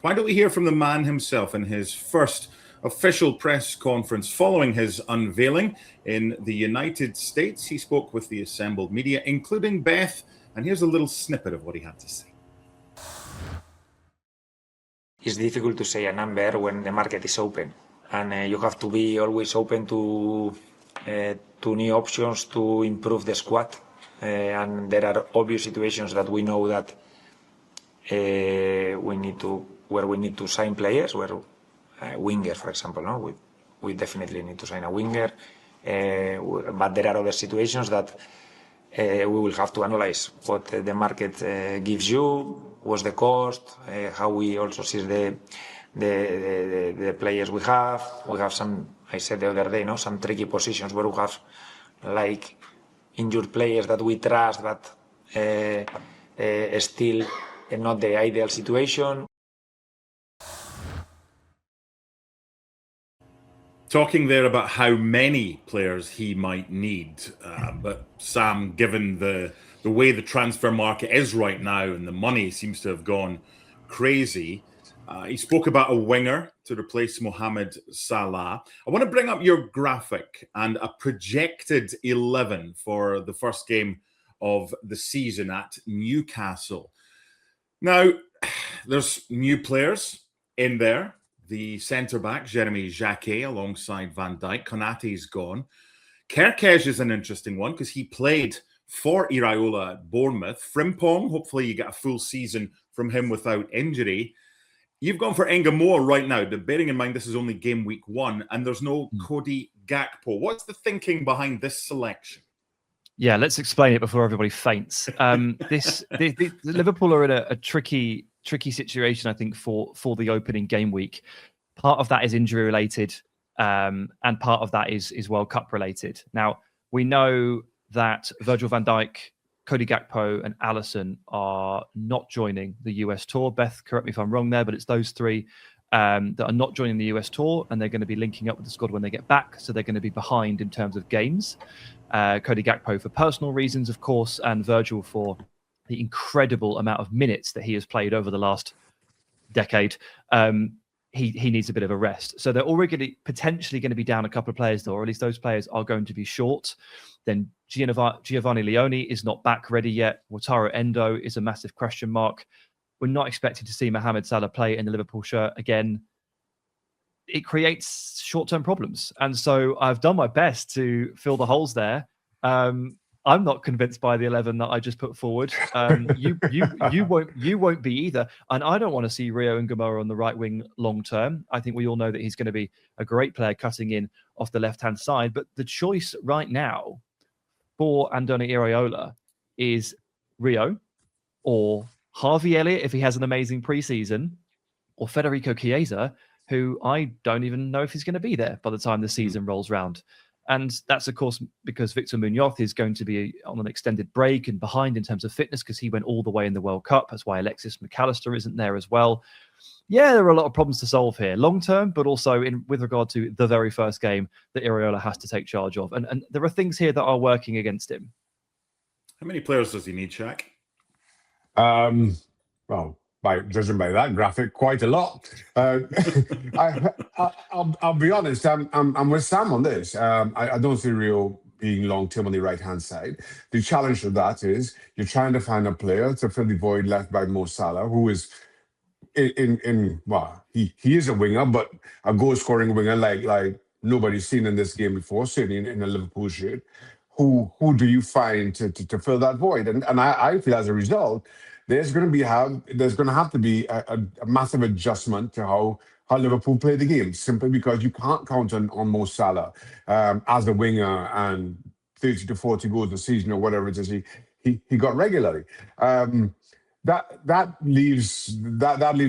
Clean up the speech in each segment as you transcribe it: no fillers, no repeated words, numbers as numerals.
Why don't we hear from the man himself in his first official press conference following his unveiling in the United States? He spoke with the assembled media, including Beth, and here's a little snippet of what he had to say. It's difficult to say a number when the market is open, and you have to be always open to new options to improve the squad. And there are obvious situations that we know that we need to sign players, where winger, for example, no, we definitely need to sign a winger. But there are other situations that we will have to analyze what the market gives you, what's the cost, how we also see the players we have. We have some, I said the other day, no, some tricky positions where we have like injured players that we trust, but still not the ideal situation. Talking there about how many players he might need, but Sam, given the way the transfer market is right now and the money seems to have gone crazy, he spoke about a winger to replace Mohamed Salah. I want to bring up your graphic and a projected 11 for the first game of the season at Newcastle. Now, there's new players in there. The centre-back, Jeremy Jacquet, alongside Van Dijk. Konaté's gone. Kerkez is an interesting one because he played for Iraola at Bournemouth. Frimpong, hopefully you get a full season from him without injury. You've gone for Engamoa right now, but bearing in mind this is only game week 1 and there's no Cody Gakpo. What's the thinking behind this selection? Yeah, let's explain it before everybody faints. The Liverpool are in a tricky situation, I think, for the opening game week. Part of that is injury related, and part of that is World Cup related. Now, we know that Virgil van Dijk, Cody Gakpo and Alisson are not joining the US tour. Beth, correct me if I'm wrong there, but it's those three that are not joining the US tour, and they're going to be linking up with the squad when they get back. So they're going to be behind in terms of games. Cody Gakpo for personal reasons, of course, and Virgil for the incredible amount of minutes that he has played over the last decade. He needs a bit of a rest. So they're already potentially going to be down a couple of players, though, or at least those players are going to be short. Then Giovanni Leone is not back ready yet. Wataru Endo is a massive question mark. We're not expecting to see Mohamed Salah play in the Liverpool shirt again. It creates short-term problems. And so I've done my best to fill the holes there. I'm not convinced by the 11 that I just put forward. You won't be either. And I don't want to see Rio Engamoa on the right wing long term. I think we all know that he's going to be a great player cutting in off the left-hand side. But the choice right now for Andoni Iraola is Rio or Harvey Elliott if he has an amazing preseason, or Federico Chiesa, who I don't even know if he's going to be there by the time the season rolls round. And that's, of course, because Victor Munoz is going to be on an extended break and behind in terms of fitness because he went all the way in the World Cup. That's why Alexis McAllister isn't there as well. Yeah, there are a lot of problems to solve here, long term, but also with regard to the very first game that Iraola has to take charge of. And there are things here that are working against him. How many players does he need, Shaq? Well, judging by that graphic, quite a lot. I'll be honest. I'm with Sam on this. I don't see Rio being long term on the right hand side. The challenge of that is you're trying to find a player to fill the void left by Mo Salah, who is he is a winger, but a goal scoring winger like nobody's seen in this game before, certainly in a Liverpool shirt. Who do you find to fill that void? And I feel as a result, there's going to have to be a massive adjustment to how Liverpool play the game, simply because you can't count on Mo Salah as a winger and 30 to 40 goals a season or whatever it is he got regularly. That leaves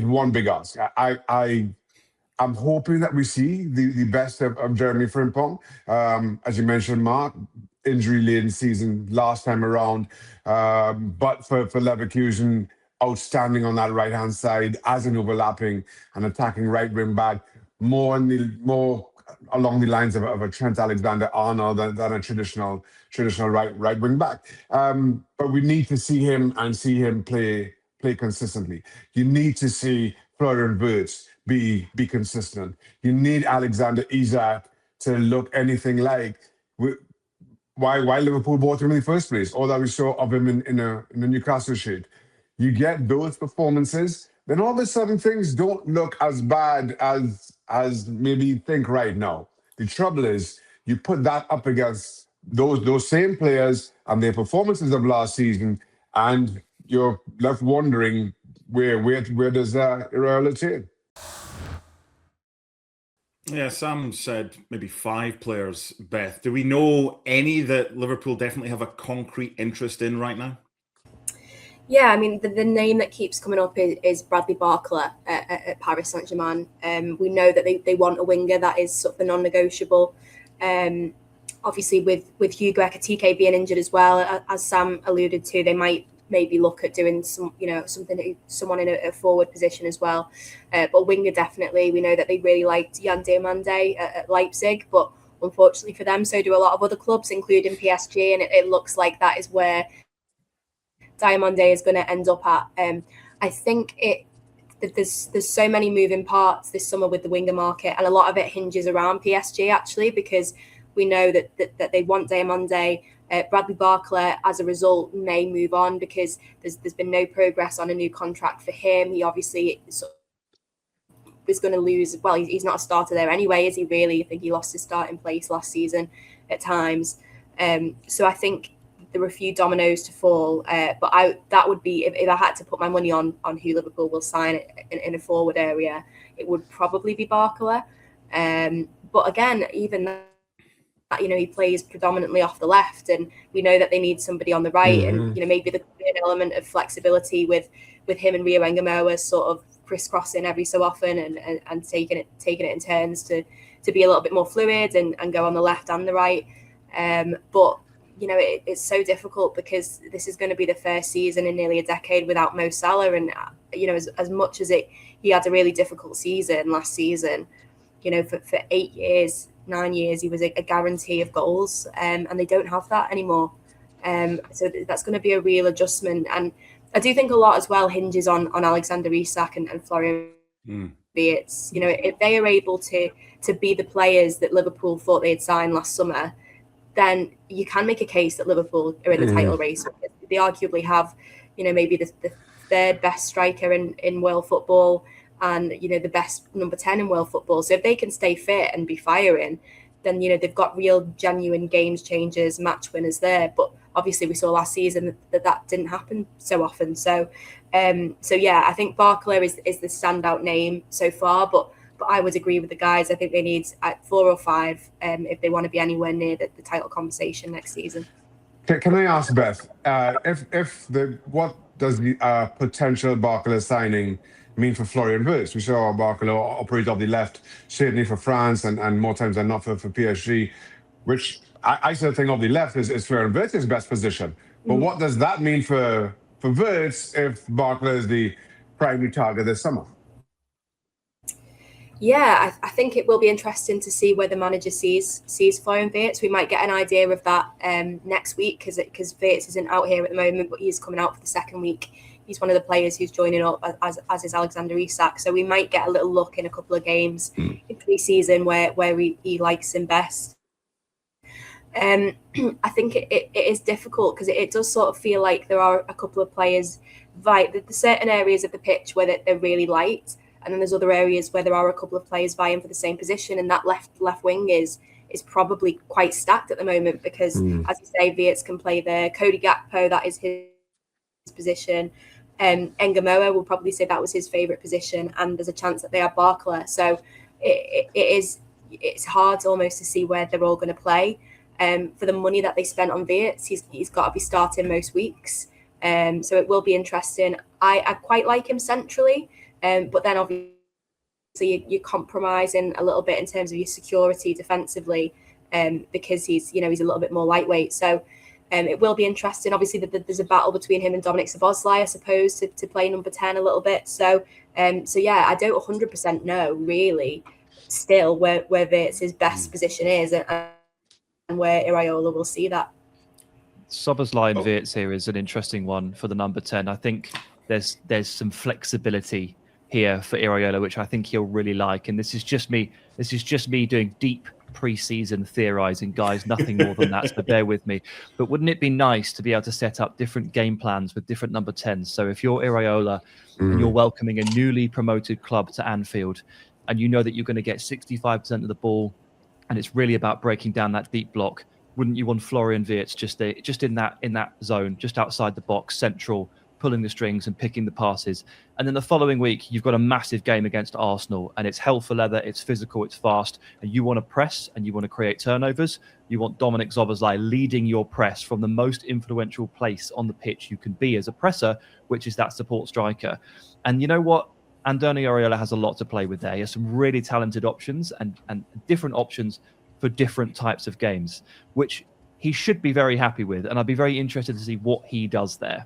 one big ask. I'm hoping that we see the best of Jeremy Frimpong. As you mentioned, Mark, injury-laden season last time around. But for Leverkusen, outstanding on that right-hand side as an overlapping and attacking right wing back, more along the lines of a Trent Alexander-Arnold than a traditional right wing back. But we need to see him play consistently. You need to see Florian Wirtz be consistent. You need Alexander Isak to look anything like why Liverpool bought him in the first place, all that we saw of him in the Newcastle shirt. You get those performances, then all of a sudden things don't look as bad as maybe you think right now. The trouble is you put that up against those same players and their performances of last season, and you're left wondering where does Iraola take? Yeah, Sam said maybe 5 players, Beth. Do we know any that Liverpool definitely have a concrete interest in right now? Yeah, I mean, the name that keeps coming up is Bradley Barcola at Paris Saint-Germain. We know that they want a winger. That is sort of a non-negotiable. Obviously, with Hugo Ekitike being injured as well, as Sam alluded to, they might maybe look at doing someone in a forward position as well. But winger, definitely. We know that they really liked Jan Diomande at Leipzig, but unfortunately for them, so do a lot of other clubs, including PSG, and it looks like that is where Diomande is going to end up at. I think there's so many moving parts this summer with the winger market, and a lot of it hinges around PSG actually, because we know that they want Diomande. Bradley Barcola, as a result, may move on because there's been no progress on a new contract for him. He obviously is going to lose. Well, he's not a starter there anyway, is he really? I think he lost his starting place last season at times. So I think there were a few dominoes to fall. But that would be, if I had to put my money on who Liverpool will sign in a forward area, it would probably be Barcola. But again, even that, he plays predominantly off the left, and we know that they need somebody on the right. And maybe there could be an element of flexibility with him and Rio Engamoa sort of crisscrossing every so often and taking it in turns to be a little bit more fluid and go on the left and the right. But it's so difficult because this is going to be the first season in nearly a decade without Mo Salah, and as much as he had a really difficult season last season. For 9 years, he was a guarantee of goals, and they don't have that anymore. So that's going to be a real adjustment. And I do think a lot as well hinges on Alexander Isak and Florian Wirtz. If they are able to be the players that Liverpool thought they had signed last summer, then you can make a case that Liverpool are in the title race. They arguably have, maybe the third best striker in world football, and the best number 10 in world football. So if they can stay fit and be firing, then they've got real genuine games changers, match winners there. But obviously we saw last season that didn't happen so often. So yeah, I think Barcola is the standout name so far, but I would agree with the guys. I think they need 4 or 5 if they want to be anywhere near the title conversation next season. Can I ask Beth, what does the potential Barcola signing mean for Florian Wirtz? We saw Barcola operate off the left, certainly for France, and more times than not for PSG, which I still think of the left is Florian Wirtz's best position. But what does that mean for Wirtz if Barcola is the primary target this summer? Yeah, I think it will be interesting to see where the manager sees Florian Wirtz. We might get an idea of that next week because Wirtz isn't out here at the moment, but he's coming out for the second week. He's one of the players who's joining up, as is Alexander Isak. So we might get a little look in a couple of games in pre-season where he likes him best. I think it is difficult because it does sort of feel like there are a couple of players, there's certain areas of the pitch where they're really light, and then there's other areas where there are a couple of players vying for the same position, and that left wing is probably quite stacked at the moment because, as you say, Wirtz can play there. Cody Gakpo, that is his position. Engamoa will probably say that was his favourite position, and there's a chance that they have Barcola. So it's hard almost to see where they're all going to play. For the money that they spent on Wirtz, he's got to be starting most weeks. So it will be interesting. I quite like him centrally, but then obviously you're compromising a little bit in terms of your security defensively, because he's a little bit more lightweight. So it will be interesting. Obviously, there's a battle between him and Dominic Szoboszlai, I suppose, to play number 10 a little bit. So yeah, I don't 100% know really still where Wirtz's best position is and where Iraola will see that. Szoboszlai and Wirtz here is an interesting one for the number 10. I think there's some flexibility here for Iraola, which I think he'll really like. And this is just me doing deep pre-season theorizing, guys, nothing more than that, so bear with me. But wouldn't it be nice to be able to set up different game plans with different number 10s? So if you're Iraola and you're welcoming a newly promoted club to Anfield, and you know that you're going to get 65% of the ball, and it's really about breaking down that deep block, wouldn't you want Florian Wirtz just in that zone, just outside the box, central, pulling the strings and picking the passes? And then the following week, you've got a massive game against Arsenal, and it's hell for leather, it's physical, it's fast, and you want to press and you want to create turnovers. You want Dominic Szoboszlai leading your press from the most influential place on the pitch you can be as a presser, which is that support striker. And you know what? Andoni Iraola has a lot to play with there. He has some really talented options and different options for different types of games, which he should be very happy with. And I'd be very interested to see what he does there.